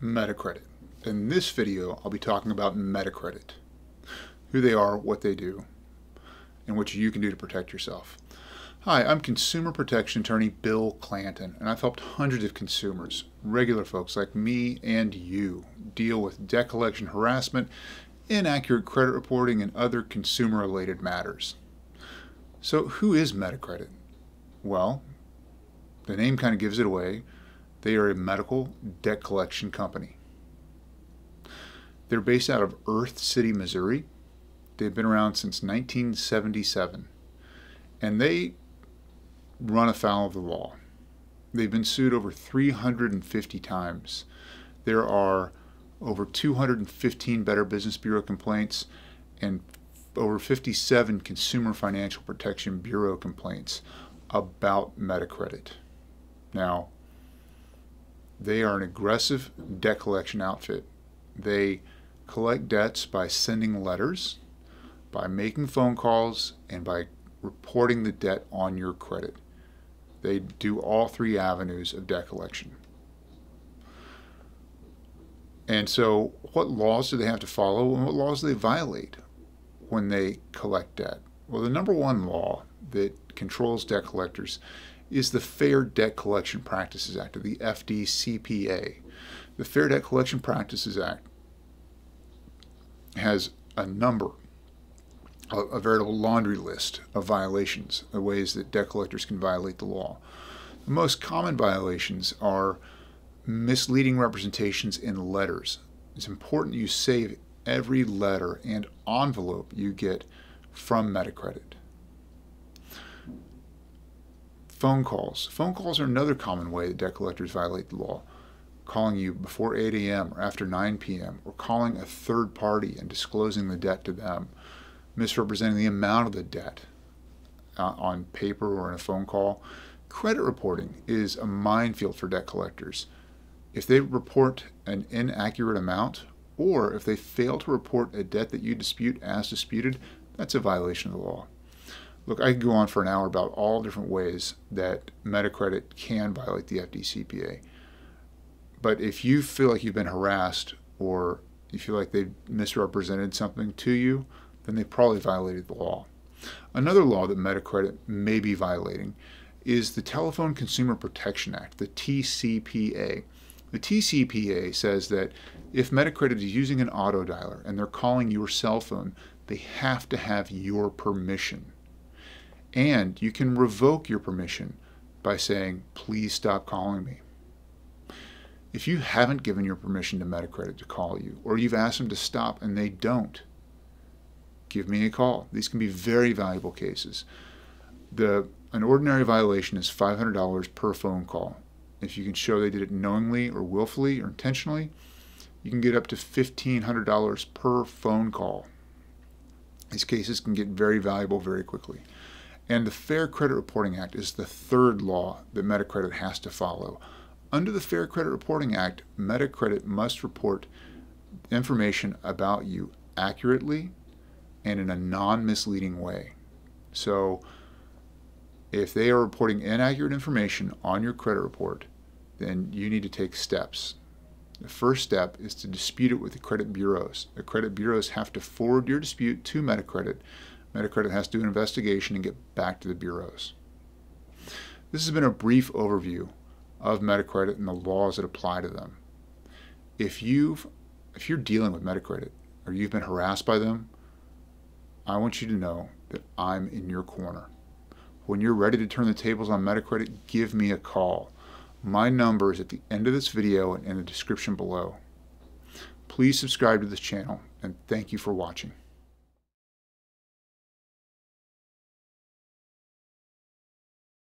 Medicredit. In this video, I'll be talking about Medicredit, who they are, what they do, and what you can do to protect yourself. Hi, I'm consumer protection attorney Bill Clanton, and I've helped hundreds of consumers, regular folks like me and you, deal with debt collection harassment, inaccurate credit reporting, and other consumer-related matters. So who is Medicredit? Well, the name kind of gives it away. They are a medical debt collection company. They're based out of Earth City, Missouri. They've been around since 1977, and they run afoul of the law. They've been sued over 350 times. There are over 215 Better Business Bureau complaints and over 57 Consumer Financial Protection Bureau complaints about Medicredit. Now, they are an aggressive debt collection outfit. They collect debts by sending letters, by making phone calls, and by reporting the debt on your credit. They do all three avenues of debt collection. And so what laws do they have to follow, and what laws do they violate when they collect debt? Well, the number one law that controls debt collectors is the Fair Debt Collection Practices Act, or the FDCPA. The Fair Debt Collection Practices Act has a veritable laundry list of violations, of ways that debt collectors can violate the law. The most common violations are misleading representations in letters. It's important you save every letter and envelope you get from Medicredit. Phone calls. Phone calls are another common way that debt collectors violate the law. Calling you before 8 a.m. or after 9 p.m. or calling a third party and disclosing the debt to them, misrepresenting the amount of the debt on paper or in a phone call. Credit reporting is a minefield for debt collectors. If they report an inaccurate amount, or if they fail to report a debt that you dispute as disputed, that's a violation of the law. Look, I could go on for an hour about all different ways that Medicredit can violate the FDCPA. But if you feel like you've been harassed or you feel like they've misrepresented something to you, then they probably violated the law. Another law that Medicredit may be violating is the Telephone Consumer Protection Act, the TCPA. The TCPA says that if Medicredit is using an auto dialer and they're calling your cell phone, they have to have your permission. And you can revoke your permission by saying, please stop calling me. If you haven't given your permission to Medicredit to call you, or you've asked them to stop and they don't, give me a call. These can be very valuable cases. An ordinary violation is $500 per phone call. If you can show they did it knowingly or willfully or intentionally, you can get up to $1,500 per phone call. These cases can get very valuable very quickly. And the Fair Credit Reporting Act is the third law that Medicredit has to follow. Under the Fair Credit Reporting Act, Medicredit must report information about you accurately and in a non-misleading way. So if they are reporting inaccurate information on your credit report, then you need to take steps. The first step is to dispute it with the credit bureaus. The credit bureaus have to forward your dispute to Medicredit. Medicredit has to do an investigation and get back to the bureaus. This has been a brief overview of Medicredit and the laws that apply to them. If you're dealing with Medicredit or you've been harassed by them, I want you to know that I'm in your corner. When you're ready to turn the tables on Medicredit, give me a call. My number is at the end of this video and in the description below. Please subscribe to this channel, and thank you for watching.